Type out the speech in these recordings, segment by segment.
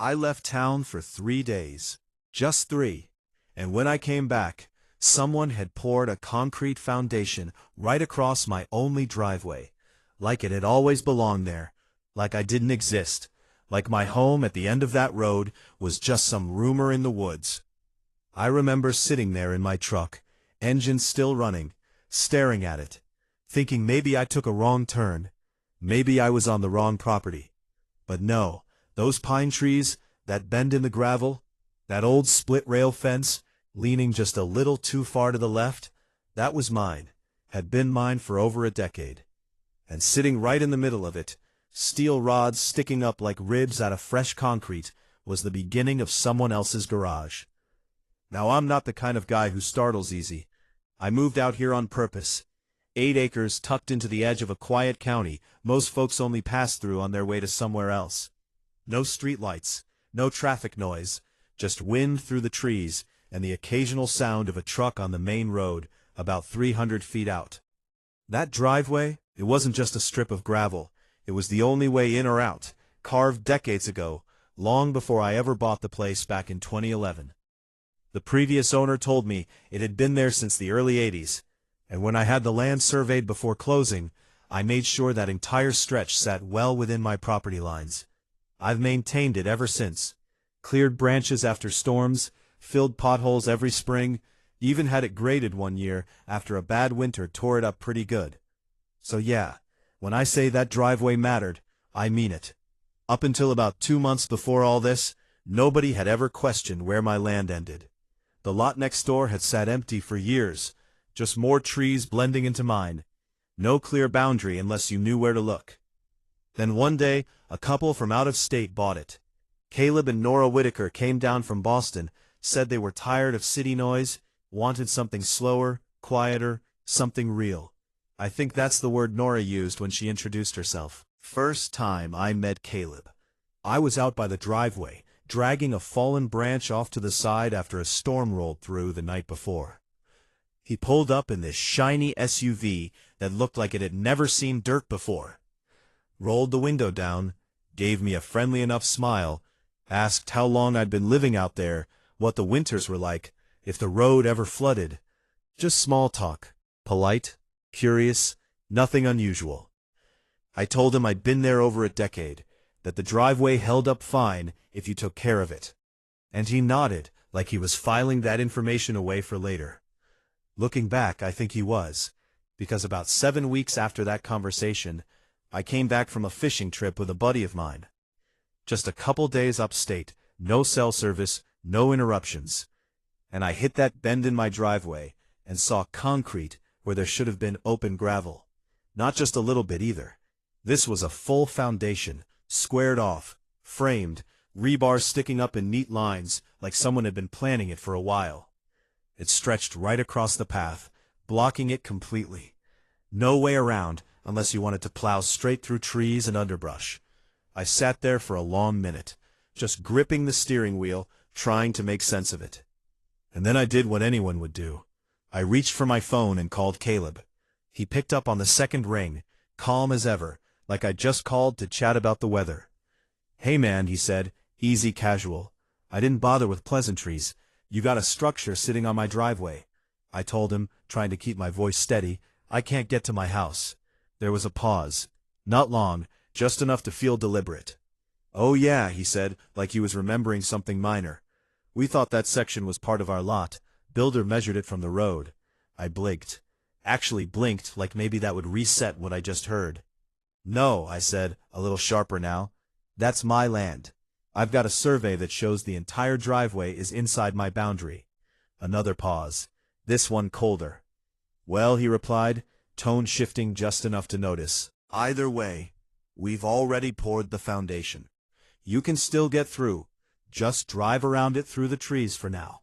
I left town for 3 days. Just 3. And when I came back, someone had poured a concrete foundation right across my only driveway. Like it had always belonged there. Like I didn't exist. Like my home at the end of that road was just some rumor in the woods. I remember sitting there in my truck, engine still running, staring at it, thinking maybe I took a wrong turn. Maybe I was on the wrong property. But no, those pine trees, that bend in the gravel, that old split-rail fence, leaning just a little too far to the left, that was mine, had been mine for over a decade. And sitting right in the middle of it, steel rods sticking up like ribs out of fresh concrete, was the beginning of someone else's garage. Now I'm not the kind of guy who startles easy. I moved out here on purpose. 8 acres tucked into the edge of a quiet county most folks only pass through on their way to somewhere else. No streetlights, no traffic noise, just wind through the trees and the occasional sound of a truck on the main road about 300 feet out. That driveway, it wasn't just a strip of gravel. It was the only way in or out, carved decades ago, long before I ever bought the place back in 2011. The previous owner told me it had been there since the early 80s, and when I had the land surveyed before closing, I made sure that entire stretch sat well within my property lines. I've maintained it ever since. Cleared branches after storms, filled potholes every spring, even had it graded one year after a bad winter tore it up pretty good. So yeah, when I say that driveway mattered, I mean it. Up until about 2 months before all this, nobody had ever questioned where my land ended. The lot next door had sat empty for years, just more trees blending into mine. No clear boundary unless you knew where to look. Then one day, a couple from out of state bought it. Caleb and Nora Whitaker came down from Boston, said they were tired of city noise, wanted something slower, quieter, something real. I think that's the word Nora used when she introduced herself. First time I met Caleb. I was out by the driveway, dragging a fallen branch off to the side after a storm rolled through the night before. He pulled up in this shiny SUV that looked like it had never seen dirt before. Rolled the window down, gave me a friendly enough smile, asked how long I'd been living out there, what the winters were like, if the road ever flooded. Just small talk, polite, curious, nothing unusual. I told him I'd been there over a decade, that the driveway held up fine if you took care of it. And he nodded like he was filing that information away for later. Looking back, I think he was, because about 7 weeks after that conversation, I came back from a fishing trip with a buddy of mine. Just a couple days upstate, no cell service, no interruptions. And I hit that bend in my driveway and saw concrete where there should have been open gravel. Not just a little bit either. This was a full foundation, squared off, framed, rebar sticking up in neat lines like someone had been planning it for a while. It stretched right across the path, blocking it completely. No way around unless you wanted to plow straight through trees and underbrush. I sat there for a long minute, just gripping the steering wheel, trying to make sense of it. And then I did what anyone would do. I reached for my phone and called Caleb. He picked up on the second ring, calm as ever, like I'd just called to chat about the weather. "Hey man," he said, easy casual. "I didn't bother with pleasantries. You got a structure sitting on my driveway." I told him, trying to keep my voice steady, "I can't get to my house." There was a pause. Not long, just enough to feel deliberate. "Oh yeah," he said, like he was remembering something minor. "We thought that section was part of our lot. Builder measured it from the road." I blinked. Actually blinked like maybe that would reset what I just heard. "No," I said, a little sharper now. "That's my land. I've got a survey that shows the entire driveway is inside my boundary." Another pause. This one colder. "Well," he replied, tone shifting just enough to notice. "Either way, we've already poured the foundation. You can still get through. Just drive around it through the trees for now."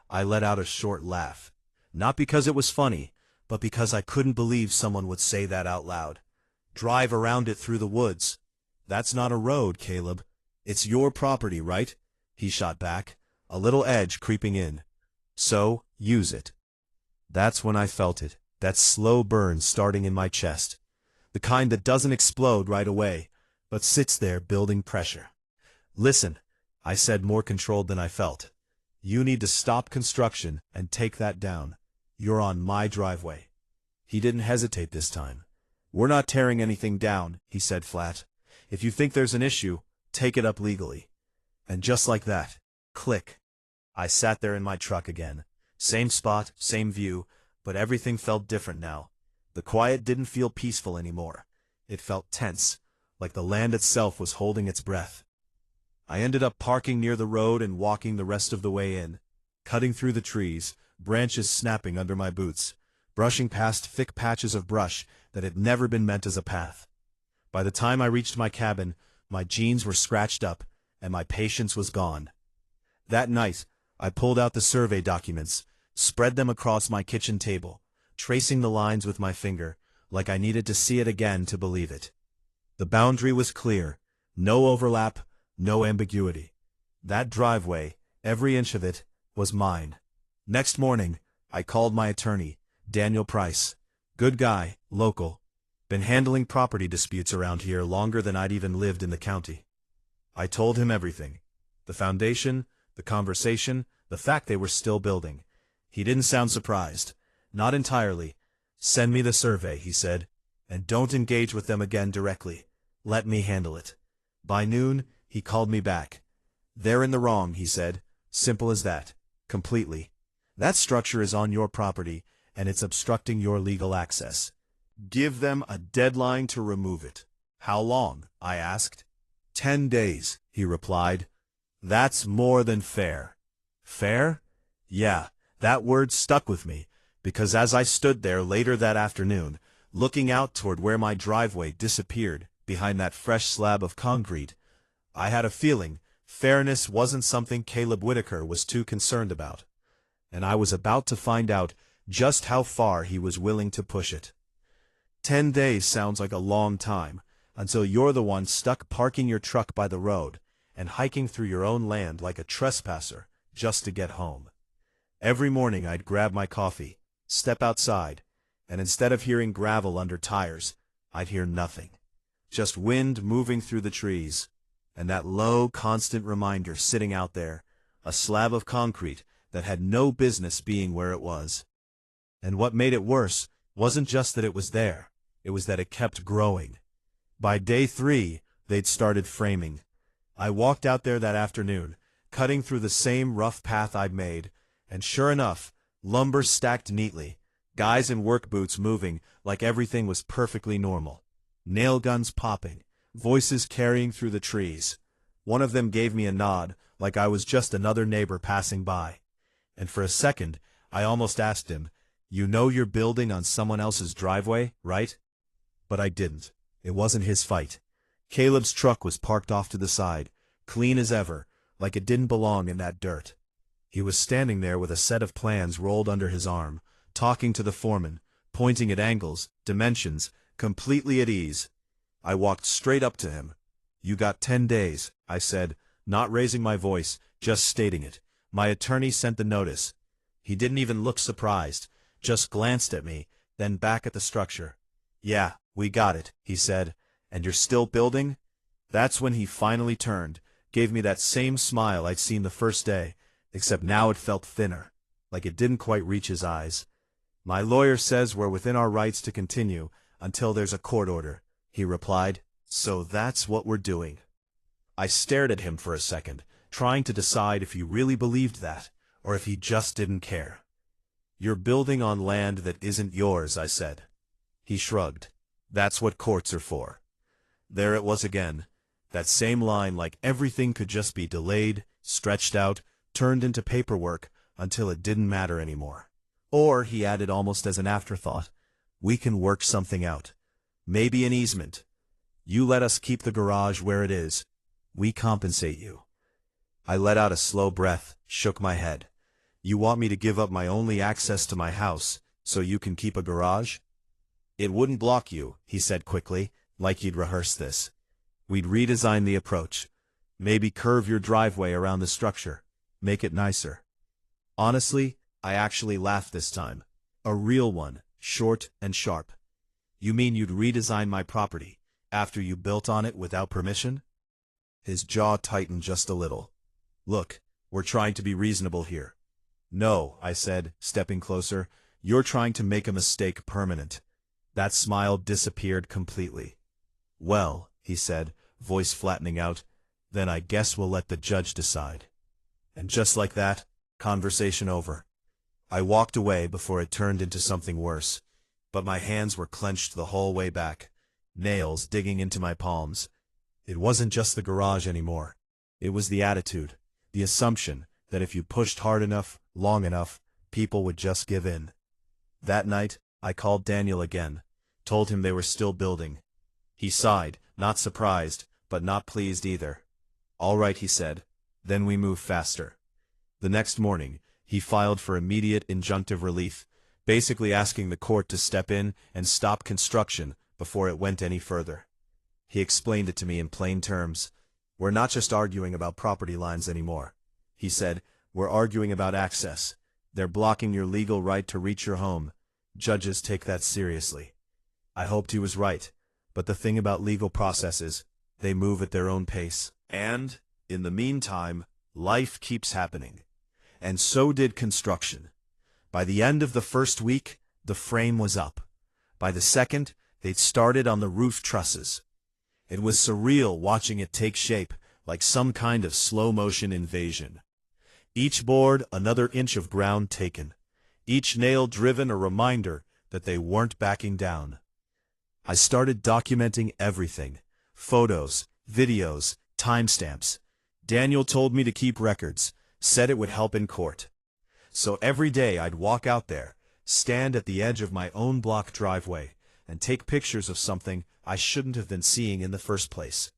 I let out a short laugh. Not because it was funny, but because I couldn't believe someone would say that out loud. Drive around it through the woods. "That's not a road, Caleb. It's your property, right?" he shot back, a little edge creeping in. "So, use it." That's when I felt it, that slow burn starting in my chest. The kind that doesn't explode right away, but sits there building pressure. "Listen," I said, more controlled than I felt. You need to stop construction and take that down. You're on my driveway. He didn't hesitate this time. We're not tearing anything down, he said flat. If you think there's an issue, take it up legally. And just like that, click. I sat there in my truck again. Same spot, same view, but everything felt different now. The quiet didn't feel peaceful anymore. It felt tense, like the land itself was holding its breath. I ended up parking near the road and walking the rest of the way in, cutting through the trees, branches snapping under my boots, brushing past thick patches of brush that had never been meant as a path. By the time I reached my cabin, my jeans were scratched up, and my patience was gone. That night, I pulled out the survey documents, spread them across my kitchen table, tracing the lines with my finger, like I needed to see it again to believe it. The boundary was clear, no overlap, no ambiguity. That driveway, every inch of it, was mine. Next morning, I called my attorney, Daniel Price. Good guy, local. Been handling property disputes around here longer than I'd even lived in the county. I told him everything. The foundation, the conversation, the fact they were still building. He didn't sound surprised. Not entirely. Send me the survey, he said, and don't engage with them again directly. Let me handle it. By noon, he called me back. They're in the wrong, he said. Simple as that. Completely. That structure is on your property, and it's obstructing your legal access. Give them a deadline to remove it. How long? I asked. 10 days, he replied. That's more than fair. Fair? Yeah, that word stuck with me, because as I stood there later that afternoon, looking out toward where my driveway disappeared behind that fresh slab of concrete, I had a feeling fairness wasn't something Caleb Whitaker was too concerned about, and I was about to find out just how far he was willing to push it. 10 days sounds like a long time, until you're the one stuck parking your truck by the road and hiking through your own land like a trespasser just to get home. Every morning I'd grab my coffee, step outside, and instead of hearing gravel under tires, I'd hear nothing. Just wind moving through the trees, and that low, constant reminder sitting out there, a slab of concrete that had no business being where it was. And what made it worse wasn't just that it was there, it was that it kept growing. By day 3, they'd started framing. I walked out there that afternoon, cutting through the same rough path I'd made, and sure enough, lumber stacked neatly, guys in work boots moving like everything was perfectly normal. Nail guns popping, voices carrying through the trees. One of them gave me a nod, like I was just another neighbor passing by. And for a second, I almost asked him, "You know you're building on someone else's driveway, right?" But I didn't. It wasn't his fight. Caleb's truck was parked off to the side, clean as ever, like it didn't belong in that dirt. He was standing there with a set of plans rolled under his arm, talking to the foreman, pointing at angles, dimensions, completely at ease. I walked straight up to him. "You got 10 days, I said, not raising my voice, just stating it. My attorney sent the notice. He didn't even look surprised, just glanced at me, then back at the structure. "Yeah, we got it," he said. "And you're still building?" That's when he finally turned, gave me that same smile I'd seen the first day, except now it felt thinner, like it didn't quite reach his eyes. "My lawyer says we're within our rights to continue until there's a court order," he replied. "So that's what we're doing." I stared at him for a second, trying to decide if he really believed that, or if he just didn't care. "You're building on land that isn't yours," I said. He shrugged. "That's what courts are for." There it was again, that same line, like everything could just be delayed, stretched out, turned into paperwork until it didn't matter anymore. Or, he added almost as an afterthought, "We can work something out. Maybe an easement. You let us keep the garage where it is. We compensate you." I let out a slow breath, shook my head. "You want me to give up my only access to my house so you can keep a garage?" "It wouldn't block you," he said quickly, like he'd rehearsed this. "We'd redesign the approach. Maybe curve your driveway around the structure. Make it nicer." Honestly, I actually laughed this time. A real one, short and sharp. "You mean you'd redesign my property after you built on it without permission?" His jaw tightened just a little. Look, we're trying to be reasonable here. No, I said, stepping closer, you're trying to make a mistake permanent. That smile disappeared completely. Well, he said, voice flattening out, then I guess we'll let the judge decide. And just like that, conversation over. I walked away before it turned into something worse, but my hands were clenched the whole way back, nails digging into my palms. It wasn't just the garage anymore. It was the attitude, the assumption that if you pushed hard enough, long enough, people would just give in. That night, I called Daniel again, told him they were still building. He sighed, not surprised, but not pleased either. All right, he said, then we move faster. The next morning, he filed for immediate injunctive relief, basically asking the court to step in and stop construction before it went any further. He explained it to me in plain terms. We're not just arguing about property lines anymore. He said, we're arguing about access. They're blocking your legal right to reach your home. Judges take that seriously. I hoped he was right, but the thing about legal processes, they move at their own pace. And, in the meantime, life keeps happening. And so did construction. By the end of the first week, the frame was up. By the second, they'd started on the roof trusses. It was surreal watching it take shape, like some kind of slow-motion invasion. Each board, another inch of ground taken. Each nail driven, a reminder that they weren't backing down. I started documenting everything. Photos, videos, timestamps. Daniel told me to keep records, said it would help in court. So every day I'd walk out there, stand at the edge of my own block driveway, and take pictures of something I shouldn't have been seeing in the first place.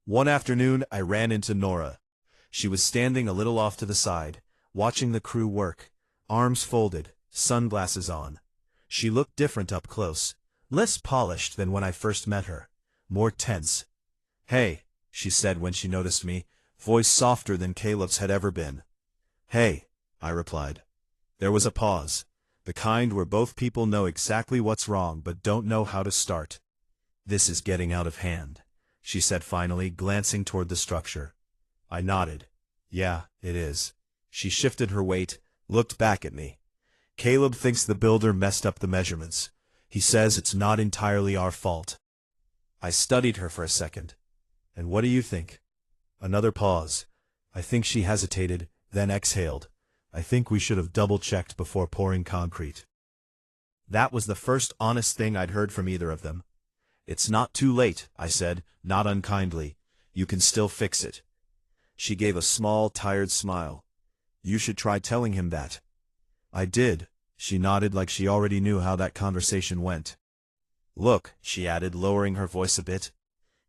One afternoon I ran into Nora. She was standing a little off to the side, watching the crew work, arms folded, sunglasses on. She looked different up close, less polished than when I first met her, more tense. "Hey," she said when she noticed me, voice softer than Caleb's had ever been. "Hey," I replied. There was a pause, the kind where both people know exactly what's wrong but don't know how to start. "This is getting out of hand," she said finally, glancing toward the structure. I nodded. "Yeah, it is." She shifted her weight, looked back at me. "Caleb thinks the builder messed up the measurements. He says it's not entirely our fault." I studied her for a second. "And what do you think?" Another pause. I think she hesitated, then exhaled. "I think we should have double-checked before pouring concrete." That was the first honest thing I'd heard from either of them. "It's not too late," I said, not unkindly. "You can still fix it." She gave a small, tired smile. "You should try telling him that." I did. She nodded like she already knew how that conversation went. "Look," she added, lowering her voice a bit.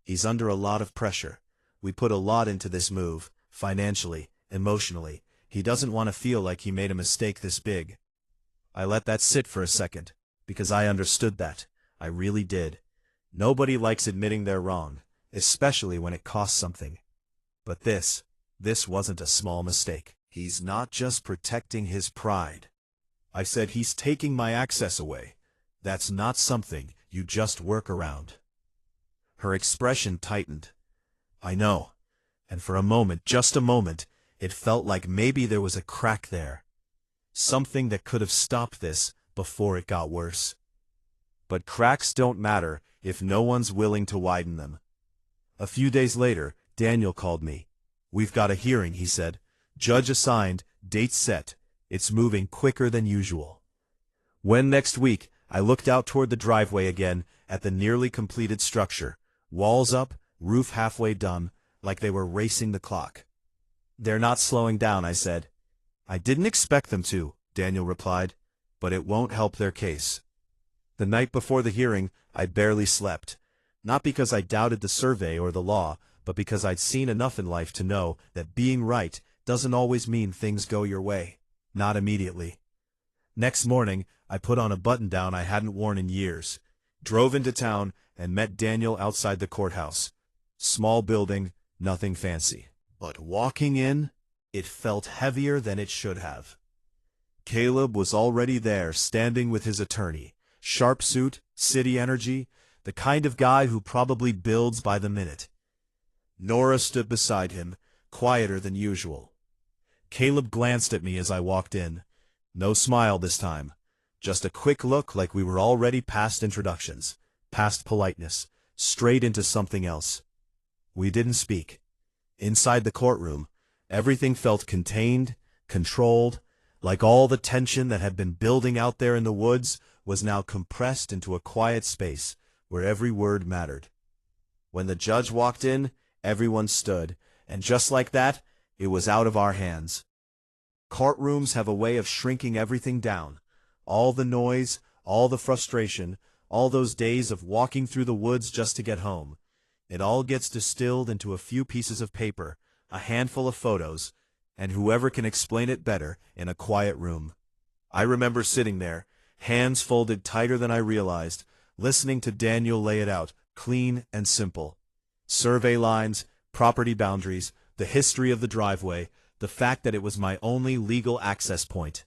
"He's under a lot of pressure. We put a lot into this move, financially, emotionally. He doesn't want to feel like he made a mistake this big." I let that sit for a second, because I understood that. I really did. Nobody likes admitting they're wrong, especially when it costs something. But this wasn't a small mistake. "He's not just protecting his pride." I said, "He's taking my access away. That's not something you just work around." Her expression tightened. "I know." And for a moment, just a moment, it felt like maybe there was a crack there. Something that could have stopped this before it got worse. But cracks don't matter if no one's willing to widen them. A few days later, Daniel called me. "We've got a hearing," he said. "Judge assigned, date set. It's moving quicker than usual." When next week, I looked out toward the driveway again at the nearly completed structure. Walls up, roof halfway done, like they were racing the clock. "They're not slowing down," I said. "I didn't expect them to," Daniel replied, "but it won't help their case." The night before the hearing, I barely slept. Not because I doubted the survey or the law, but because I'd seen enough in life to know that being right doesn't always mean things go your way. Not immediately. Next morning, I put on a button-down I hadn't worn in years, drove into town, and met Daniel outside the courthouse. Small building, nothing fancy. But walking in, it felt heavier than it should have. Caleb was already there, standing with his attorney. Sharp suit, city energy, the kind of guy who probably builds by the minute. Nora stood beside him, quieter than usual. Caleb glanced at me as I walked in. No smile this time. Just a quick look like we were already past introductions, past politeness, straight into something else. We didn't speak. Inside the courtroom, everything felt contained, controlled, like all the tension that had been building out there in the woods was now compressed into a quiet space where every word mattered. When the judge walked in, everyone stood, and just like that, it was out of our hands. Courtrooms have a way of shrinking everything down. All the noise, all the frustration, all those days of walking through the woods just to get home. It all gets distilled into a few pieces of paper, a handful of photos, and whoever can explain it better in a quiet room. I remember sitting there, hands folded tighter than I realized, listening to Daniel lay it out, clean and simple. Survey lines, property boundaries, the history of the driveway, the fact that it was my only legal access point.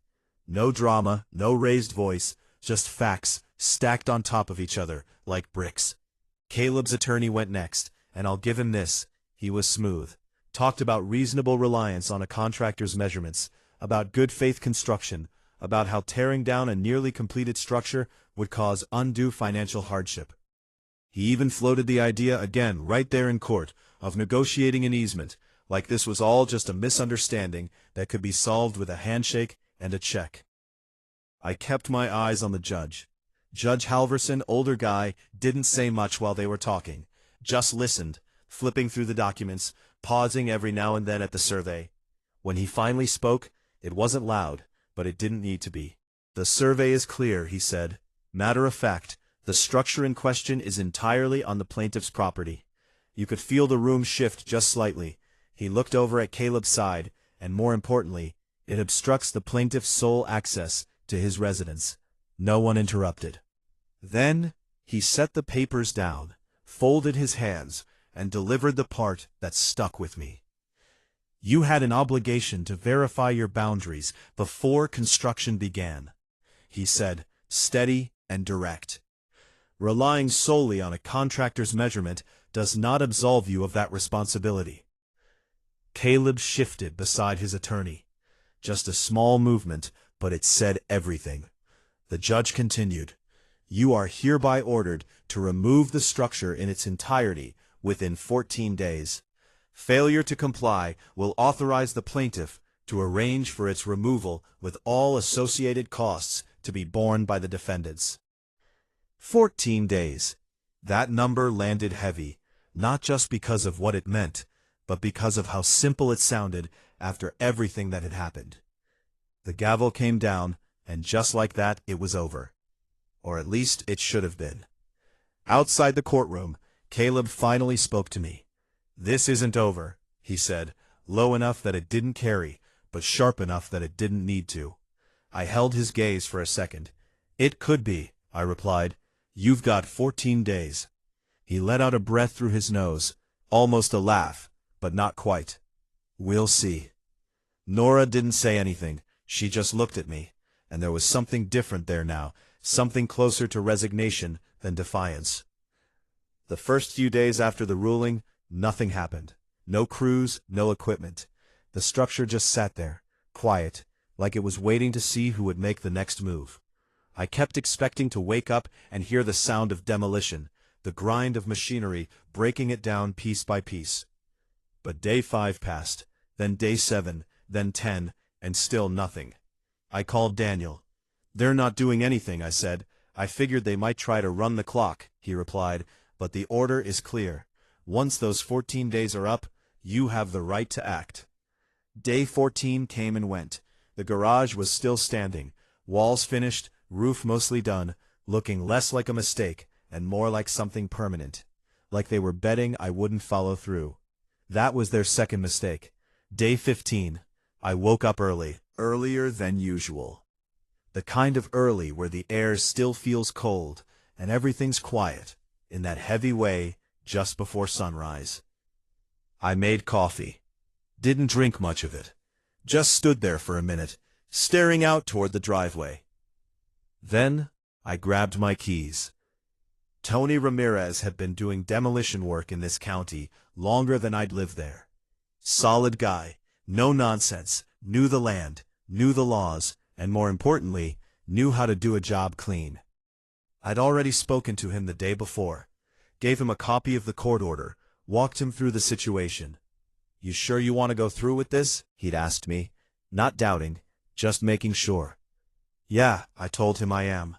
No drama, no raised voice, just facts stacked on top of each other like bricks. Caleb's attorney went next, and I'll give him this, he was smooth. Talked about reasonable reliance on a contractor's measurements, about good faith construction, about how tearing down a nearly completed structure would cause undue financial hardship. He even floated the idea again right there in court of negotiating an easement, like this was all just a misunderstanding that could be solved with a handshake and a check. I kept my eyes on the judge. Judge Halverson, older guy, didn't say much while they were talking, just listened, flipping through the documents, pausing every now and then at the survey. When he finally spoke, it wasn't loud, but it didn't need to be. The survey is clear, he said. Matter of fact, the structure in question is entirely on the plaintiff's property. You could feel the room shift just slightly. He looked over at Caleb's side, and more importantly, it obstructs the plaintiff's sole access to his residence. No one interrupted. Then, he set the papers down, folded his hands, and delivered the part that stuck with me. You had an obligation to verify your boundaries before construction began, he said, steady and direct. Relying solely on a contractor's measurement does not absolve you of that responsibility. Caleb shifted beside his attorney. Just a small movement, but it said everything. The judge continued, "You are hereby ordered to remove the structure in its entirety within 14 days. Failure to comply will authorize the plaintiff to arrange for its removal with all associated costs to be borne by the defendants." 14 days. That number landed heavy, not just because of what it meant, but because of how simple it sounded after everything that had happened. The gavel came down, and just like that, it was over. Or at least it should have been. Outside the courtroom, Caleb finally spoke to me. "This isn't over," he said, low enough that it didn't carry, but sharp enough that it didn't need to. I held his gaze for a second. "It could be," I replied. "You've got 14 days. He let out a breath through his nose, almost a laugh, but not quite. "We'll see." Nora didn't say anything. She just looked at me, and there was something different there now, something closer to resignation than defiance. The first few days after the ruling, nothing happened. No crews, no equipment. The structure just sat there, quiet, like it was waiting to see who would make the next move. I kept expecting to wake up and hear the sound of demolition, the grind of machinery breaking it down piece by piece. But day 5 passed, then day 7, then 10, and still nothing. I called Daniel. "They're not doing anything," I said. "I figured they might try to run the clock," he replied, "but the order is clear. Once those 14 days are up, you have the right to act." Day 14 came and went. The garage was still standing, walls finished, roof mostly done, looking less like a mistake and more like something permanent. Like they were betting I wouldn't follow through. That was their second mistake. Day 15. I woke up early, earlier than usual. The kind of early where the air still feels cold and everything's quiet, in that heavy way just before sunrise. I made coffee. Didn't drink much of it. Just stood there for a minute, staring out toward the driveway. Then I grabbed my keys. Tony Ramirez had been doing demolition work in this county longer than I'd lived there. Solid guy, no nonsense, knew the land, knew the laws, and more importantly, knew how to do a job clean. I'd already spoken to him the day before, gave him a copy of the court order, walked him through the situation. "You sure you want to go through with this?" he'd asked me, not doubting, just making sure. "Yeah," I told him I am.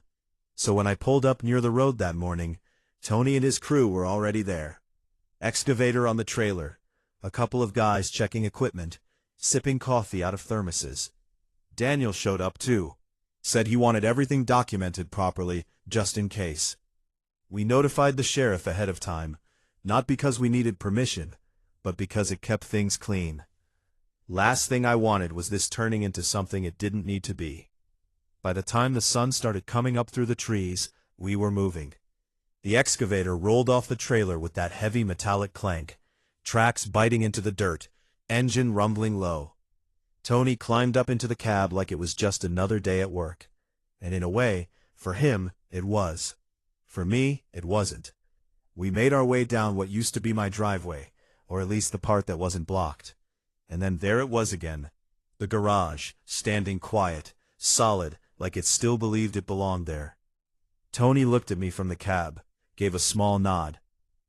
So when I pulled up near the road that morning, Tony and his crew were already there. Excavator on the trailer, a couple of guys checking equipment, sipping coffee out of thermoses. Daniel showed up too. Said he wanted everything documented properly, just in case. We notified the sheriff ahead of time, not because we needed permission, but because it kept things clean. Last thing I wanted was this turning into something it didn't need to be. By the time the sun started coming up through the trees, we were moving. The excavator rolled off the trailer with that heavy metallic clank, tracks biting into the dirt, engine rumbling low. Tony climbed up into the cab like it was just another day at work. And in a way, for him, it was. For me, it wasn't. We made our way down what used to be my driveway, or at least the part that wasn't blocked. And then there it was again. The garage, standing quiet, solid, like it still believed it belonged there. Tony looked at me from the cab, gave a small nod.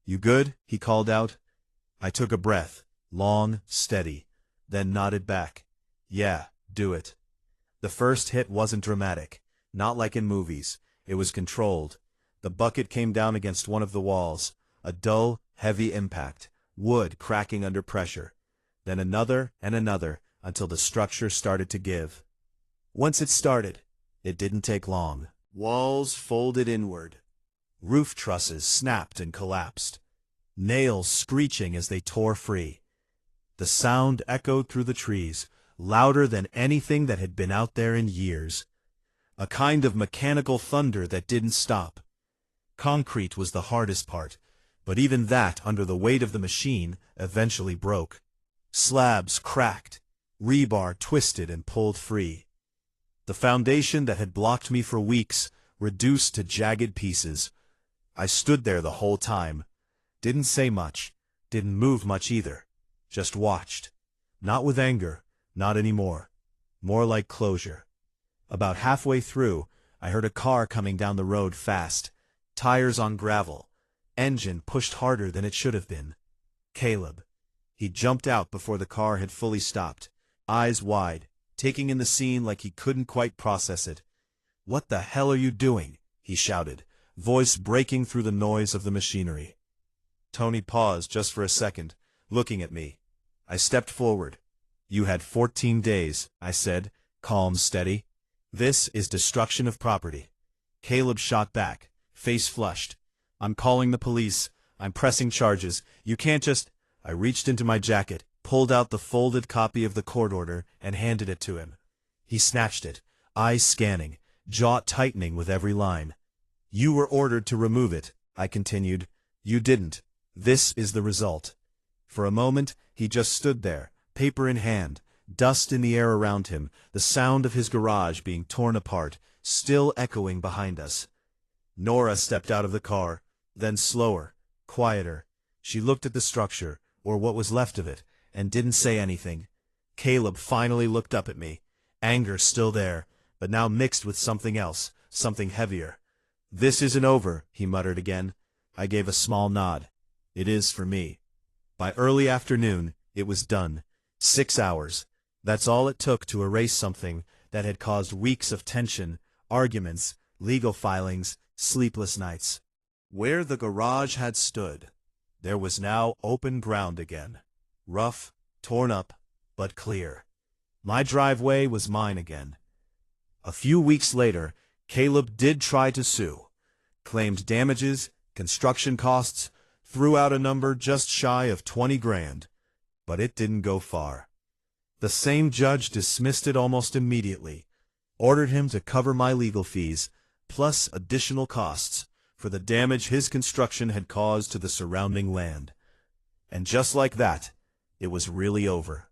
"You good?" he called out. I took a breath, long, steady, then nodded back. "Yeah, do it." The first hit wasn't dramatic, not like in movies. It was controlled. The bucket came down against one of the walls, a dull, heavy impact, wood cracking under pressure. Then another and another, until the structure started to give. Once it started, it didn't take long. Walls folded inward. Roof trusses snapped and collapsed, nails screeching as they tore free. The sound echoed through the trees, louder than anything that had been out there in years. A kind of mechanical thunder that didn't stop. Concrete was the hardest part, but even that, under the weight of the machine, eventually broke. Slabs cracked, rebar twisted and pulled free. The foundation that had blocked me for weeks reduced to jagged pieces. I stood there the whole time. Didn't say much, didn't move much either. Just watched. Not with anger, not anymore. More like closure. About halfway through, I heard a car coming down the road fast. Tires on gravel. Engine pushed harder than it should have been. Caleb. He jumped out before the car had fully stopped, eyes wide, taking in the scene like he couldn't quite process it. "What the hell are you doing?" he shouted, voice breaking through the noise of the machinery. Tony paused just for a second, looking at me. I stepped forward. "You had 14 days, I said, calm, steady. "This is destruction of property." Caleb shot back, face flushed. "I'm calling the police. I'm pressing charges. You can't just—" I reached into my jacket, pulled out the folded copy of the court order, and handed it to him. He snatched it, eyes scanning, jaw tightening with every line. "You were ordered to remove it," I continued. "You didn't. This is the result." For a moment, he just stood there, paper in hand, dust in the air around him, the sound of his garage being torn apart, still echoing behind us. Nora stepped out of the car, then slower, quieter. She looked at the structure, or what was left of it, and didn't say anything. Caleb finally looked up at me, anger still there, but now mixed with something else, something heavier. "This isn't over," he muttered again. I gave a small nod. "It is for me." By early afternoon, it was done. 6 hours. That's all it took to erase something that had caused weeks of tension, arguments, legal filings, sleepless nights. Where the garage had stood, there was now open ground again. Rough, torn up, but clear. My driveway was mine again. A few weeks later, Caleb did try to sue. Claimed damages, construction costs, threw out a number just shy of 20 grand. But it didn't go far. The same judge dismissed it almost immediately, ordered him to cover my legal fees, plus additional costs, for the damage his construction had caused to the surrounding land. And just like that, it was really over.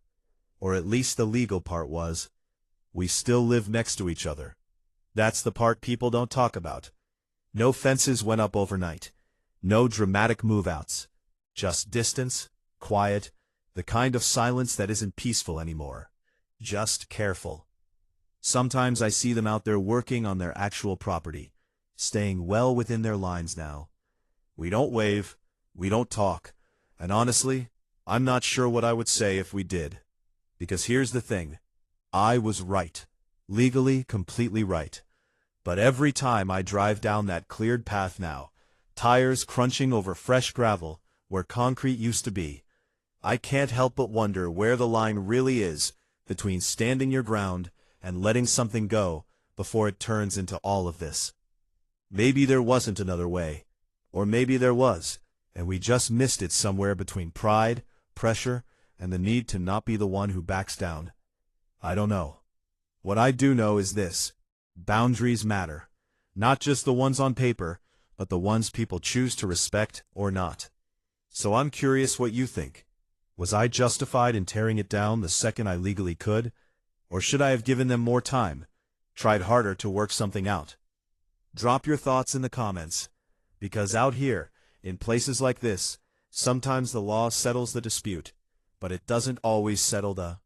Or at least the legal part was. We still live next to each other. That's the part people don't talk about. No fences went up overnight. No dramatic move-outs. Just distance, quiet, The kind of silence that isn't peaceful anymore. Just careful. Sometimes I see them out there working on their actual property, staying well within their lines now. We don't wave, we don't talk, and honestly, I'm not sure what I would say if we did. Because here's the thing. I was right. Legally, completely right. But every time I drive down that cleared path now, tires crunching over fresh gravel where concrete used to be, I can't help but wonder where the line really is between standing your ground and letting something go before it turns into all of this. Maybe there wasn't another way, or maybe there was, and we just missed it somewhere between pride, pressure, and the need to not be the one who backs down. I don't know. What I do know is this: boundaries matter. Not just the ones on paper, but the ones people choose to respect or not. So I'm curious what you think. Was I justified in tearing it down the second I legally could? Or should I have given them more time, tried harder to work something out? Drop your thoughts in the comments, because out here, in places like this, sometimes the law settles the dispute, but it doesn't always settle the